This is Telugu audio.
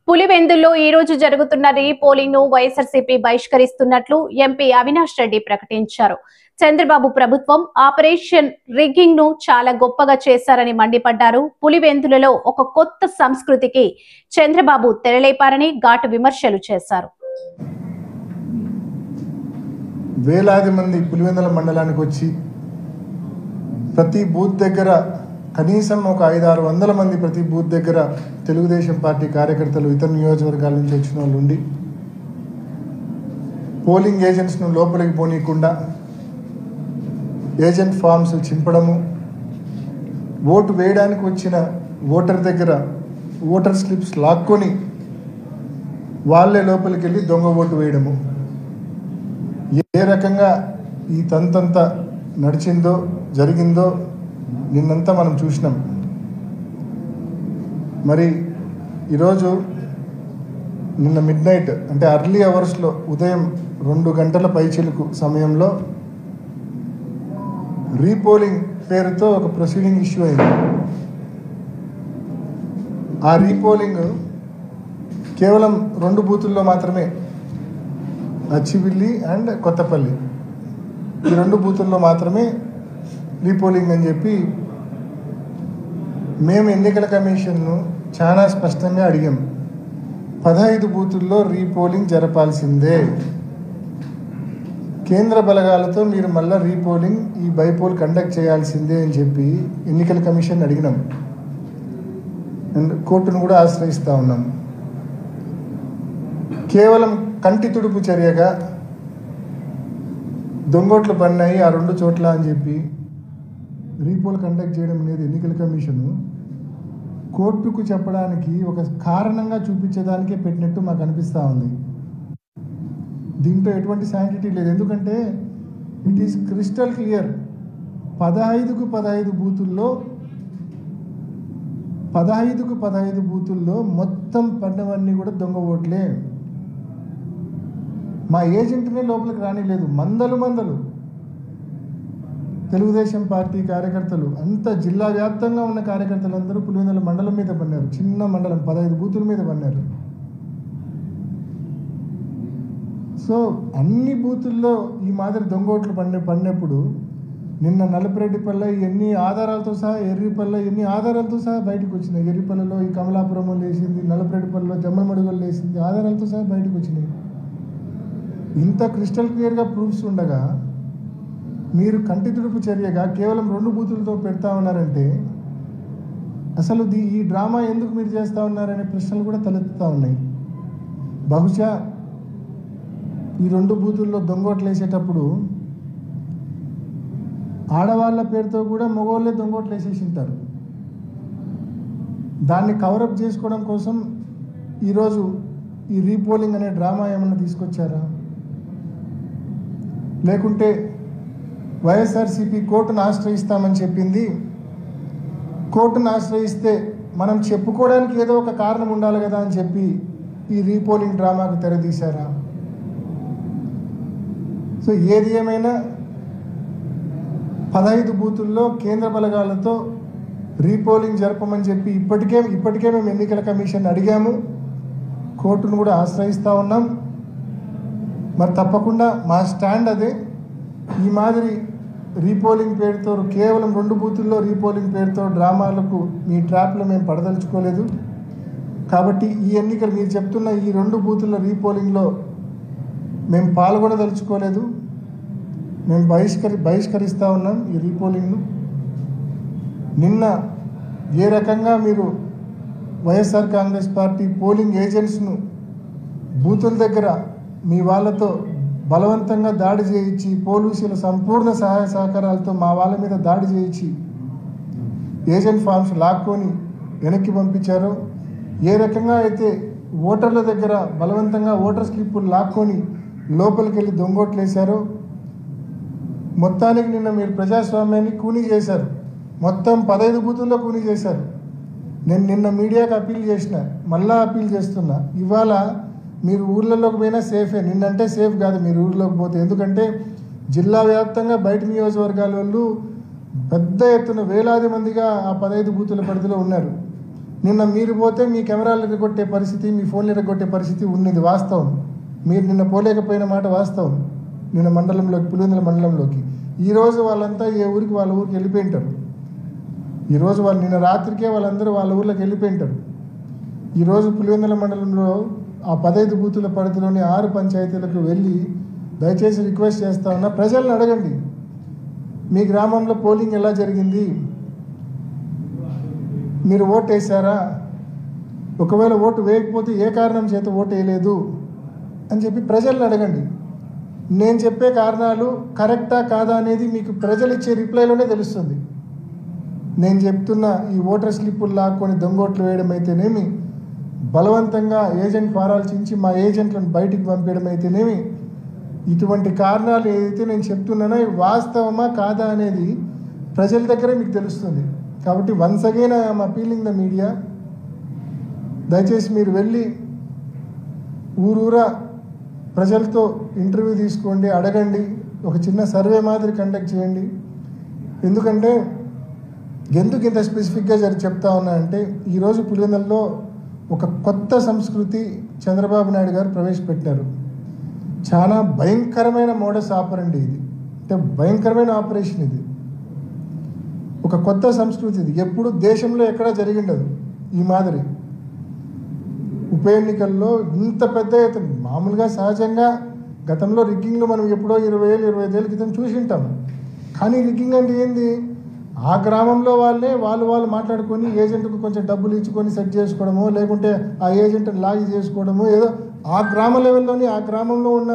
పులివెందుల్లో ఈ రోజు జరుగుతున్న రీపోలింగ్ ను వైఎస్ఆర్సీపీ బహిష్కరిస్తున్నట్లు ఎంపీ అవినాష్ రెడ్డి ప్రకటించారు. చంద్రబాబు ప్రభుత్వం ఆపరేషన్ రిగ్గింగ్ ను చాలా గొప్పగా చేశారని మండిపడ్డారు. పులివెందులలో ఒక కొత్త సంస్కృతికి చంద్రబాబు తెరలేపారని ఘాటు విమర్శలు చేశారు. వేలాది మంది పులివెందుల మండలానికి వచ్చి ప్రతి బూత్ దగ్గర కనీసం ఒక 500-600 మంది ప్రతి బూత్ దగ్గర తెలుగుదేశం పార్టీ కార్యకర్తలు ఇతర నియోజకవర్గాల నుంచి వచ్చిన వాళ్ళు ఉండి పోలింగ్ ఏజెంట్స్ను లోపలికి పోనీయకుండా ఏజెంట్ ఫామ్స్ చింపడము, ఓటు వేయడానికి వచ్చిన ఓటర్ దగ్గర ఓటర్ స్లిప్స్ లాక్కొని వాళ్ళే లోపలికి వెళ్ళి దొంగ ఓటు వేయడము, ఏ రకంగా ఈ తంతంతా నడిచిందో జరిగిందో నిన్నంతా మనం చూసినాం. మరి ఈరోజు నిన్న మిడ్నైట్ అంటే అర్లీ అవర్స్లో ఉదయం 2 గంటల పైచిలుకు సమయంలో రీపోలింగ్ పేరుతో ఒక ప్రొసీడింగ్ ఇష్యూ అయింది. ఆ రీపోలింగ్ కేవలం 2 బూతుల్లో మాత్రమే, అచ్చివిల్లి అండ్ కొత్తపల్లి, ఈ 2 బూతుల్లో మాత్రమే రీపోలింగ్ అని చెప్పి మేము ఎన్నికల కమిషన్ను చాలా స్పష్టంగా అడిగాం. 15 బూతుల్లో రీపోలింగ్ జరపాల్సిందే, కేంద్ర బలగాలతో మీరు మళ్ళీ రీపోలింగ్ ఈ బైపోల్ కండక్ట్ చేయాల్సిందే అని చెప్పి ఎన్నికల కమిషన్ అడిగినాం అండ్ కోర్టును కూడా ఆశ్రయిస్తూ ఉన్నాం. కేవలం కంటి తుడుపు చర్యగా దొంగోట్లు పడినాయి ఆ 2 చోట్ల అని చెప్పి రీపోల్ కండక్ట్ చేయడం అనేది ఎన్నికల కమిషను కోర్టుకు చెప్పడానికి ఒక కారణంగా చూపించేదానికే పెట్టినట్టు మాకు అనిపిస్తూ ఉంది. దీంట్లో ఎటువంటి శాంటిటీ లేదు. ఎందుకంటే ఇట్ ఈస్ క్రిస్టల్ క్లియర్. 15కు 15 బూతుల్లో 15కు 15 బూతుల్లో మొత్తం పడినవన్నీ కూడా దొంగ ఓట్లే. మా ఏజెంట్నే లోపలికి రానిలేదు. మందలు తెలుగుదేశం పార్టీ కార్యకర్తలు, అంత జిల్లా వ్యాప్తంగా ఉన్న కార్యకర్తలు అందరూ పులివెందుల మండలం మీద పన్నారు. చిన్న మండలం 15 బూతుల మీద పన్నారు. సో అన్ని బూతుల్లో ఈ మాదిరి దొంగోట్లు పడినప్పుడు నిన్న నలపరెడ్డిపల్లె ఎన్ని ఆధారాలతో సహా, ఎర్రిపల్లె ఎన్ని ఆధారాలతో సహా బయటకు వచ్చినాయి. ఎర్రిపల్లెలో ఈ కమలాపురంలో లేచింది, నలపరెడ్డిపల్లెలో జమ్మలమడుగులు లేచింది, ఆధారాలతో సహా బయటకు వచ్చినాయి. ఇంత క్రిస్టల్ క్లియర్గా ప్రూఫ్స్ ఉండగా మీరు కంటి తుడుపు చర్యగా కేవలం 2 బూతులతో పెడతా ఉన్నారంటే అసలు ఈ డ్రామా ఎందుకు మీరు చేస్తూ ఉన్నారనే ప్రశ్నలు కూడా తలెత్తుతూ ఉన్నాయి. బహుశా ఈ 2 బూతుల్లో దొంగోట్లు వేసేటప్పుడు ఆడవాళ్ళ పేరుతో కూడా మగవాళ్ళే దొంగోట్లు వేసేసి ఉంటారు. దాన్ని కవరప్ చేసుకోవడం కోసం ఈరోజు ఈ రీపోలింగ్ అనే డ్రామా ఏమన్నా తీసుకొచ్చారా? లేకుంటే వైఎస్ఆర్సీపీ కోర్టును ఆశ్రయిస్తామని చెప్పింది, కోర్టును ఆశ్రయిస్తే మనం చెప్పుకోవడానికి ఏదో ఒక కారణం ఉండాలి కదా అని చెప్పి ఈ రీపోలింగ్ డ్రామాకు తెరదీశారా? సో ఏది ఏమైనా 15 బూతుల్లో కేంద్ర బలగాలతో రీపోలింగ్ జరపమని చెప్పి ఇప్పటికే మేము ఎన్నికల కమిషన్ అడిగాము, కోర్టును కూడా ఆశ్రయిస్తూ ఉన్నాం. మరి తప్పకుండా మా స్టాండ్ అదే. ఈ మాదిరి రీపోలింగ్ పేరుతో కేవలం 2 బూతుల్లో రీపోలింగ్ పేరుతో డ్రామాలకు మీ ట్రాప్లో మేము పడదలుచుకోలేదు. కాబట్టి ఈ ఎన్నికలు మీరు చెప్తున్న ఈ 2 బూతుల రీపోలింగ్లో మేము పాల్గొనదలుచుకోలేదు. మేము బహిష్కరిస్తూ ఉన్నాం ఈ రీపోలింగ్ను. నిన్న ఏ రకంగా మీరు వైఎస్ఆర్ కాంగ్రెస్ పార్టీ పోలింగ్ ఏజెంట్స్ను బూతుల దగ్గర మీ వాళ్ళతో బలవంతంగా దాడి చేయించి, పోలీసుల సంపూర్ణ సహాయ సహకారాలతో మా వాళ్ళ మీద దాడి చేయించి ఏజెంట్ ఫామ్స్ లాక్కొని వెనక్కి పంపించారో, ఏ రకంగా అయితే ఓటర్ల దగ్గర బలవంతంగా ఓటర్ స్లిప్పులు లాక్కొని లోపలికి వెళ్ళి దొంగోట్లు వేశారో, మొత్తానికి నిన్న మీరు ప్రజాస్వామ్యాన్ని కూనీ చేశారు. మొత్తం 15 బూతుల్లో కూనీ చేశారు. నేను నిన్న మీడియాకి అప్పీల్ చేసిన, మళ్ళా అప్పీల్ చేస్తున్నా, ఇవాళ మీరు ఊర్లలోకి పోయినా సేఫే. నిన్నంటే సేఫ్ కాదు మీరు ఊర్లోకి పోతే. ఎందుకంటే జిల్లా వ్యాప్తంగా బయట నియోజకవర్గాల వాళ్ళు పెద్ద ఎత్తున వేలాది మందిగా ఆ 15 బూతుల పరిధిలో ఉన్నారు. నిన్న మీరు పోతే మీ కెమెరాలు ఎరగొట్టే పరిస్థితి, మీ ఫోన్లు ఎరగొట్టే పరిస్థితి ఉన్నది వాస్తవం. మీరు నిన్న పోలేకపోయిన మాట వాస్తవం. నిన్న మండలంలోకి, పులివెందుల మండలంలోకి ఈరోజు వాళ్ళంతా ఏ ఊరికి వాళ్ళ ఊరికి వెళ్ళిపోయింటారు. ఈరోజు వాళ్ళు నిన్న రాత్రికే వాళ్ళందరూ వాళ్ళ ఊర్లోకి వెళ్ళిపోయింటారు. ఈరోజు పులివెందుల మండలంలో ఆ 15 బూతుల పరిధిలోని 6 పంచాయతీలకు వెళ్ళి దయచేసి రిక్వెస్ట్ చేస్తా ఉన్నా, ప్రజలను అడగండి మీ గ్రామంలో పోలింగ్ ఎలా జరిగింది, మీరు ఓటు వేసారా, ఒకవేళ ఓటు వేయకపోతే ఏ కారణం చేత ఓటు వేయలేదు అని చెప్పి ప్రజలను అడగండి. నేను చెప్పే కారణాలు కరెక్టా కాదా అనేది మీకు ప్రజలు ఇచ్చే రిప్లైలోనే తెలుస్తుంది. నేను చెప్తున్న ఈ ఓటర్ స్లిప్పులు లాక్కొని దొంగోట్లు వేయడం అయితేనేమి, బలవంతంగా ఏజెంట్ ఫారాలు చించి మా ఏజెంట్లను బయటికి పంపించడం అయితేనేమి, ఇటువంటి కారణాలు ఏదైతే నేను చెప్తున్నానో ఇవి వాస్తవమా కాదా అనేది ప్రజల దగ్గరే మీకు తెలుస్తుంది. కాబట్టి once again I'm appealing the media, దయచేసి మీరు వెళ్ళి ఊరూరా ప్రజలతో ఇంటర్వ్యూ తీసుకోండి, అడగండి, ఒక చిన్న సర్వే మాదిరి కండక్ట్ చేయండి. ఎందుకంటే ఎందుకు ఇంత స్పెసిఫిక్గా చెప్తా ఉన్నా అంటే, ఈరోజు పులివెందులలో ఒక కొత్త సంస్కృతి చంద్రబాబు నాయుడు గారు ప్రవేశపెట్టారు. చాలా భయంకరమైన మోడస్ ఆపరండి ఇది, అంటే భయంకరమైన ఆపరేషన్ ఇది. ఒక కొత్త సంస్కృతి ఇది, ఎప్పుడు దేశంలో ఎక్కడా జరిగిండదు ఈ మాదిరి. ఉప ఎన్నికల్లో ఇంత పెద్ద ఎత్తున, మామూలుగా సహజంగా గతంలో రిగ్గింగ్లు మనం ఎప్పుడో 20-25 ఏళ్ళ క్రితం చూసి ఉంటాం. కానీ రిగ్గింగ్ అంటే ఏంది, ఆ గ్రామంలో వాళ్ళు మాట్లాడుకొని ఏజెంట్కు కొంచెం డబ్బులు ఇచ్చుకొని సెట్ చేసుకోవడమో, లేకుంటే ఆ ఏజెంట్ని లాగి చేసుకోవడమో, ఏదో ఆ గ్రామ లెవెల్లోని ఆ గ్రామంలో ఉన్న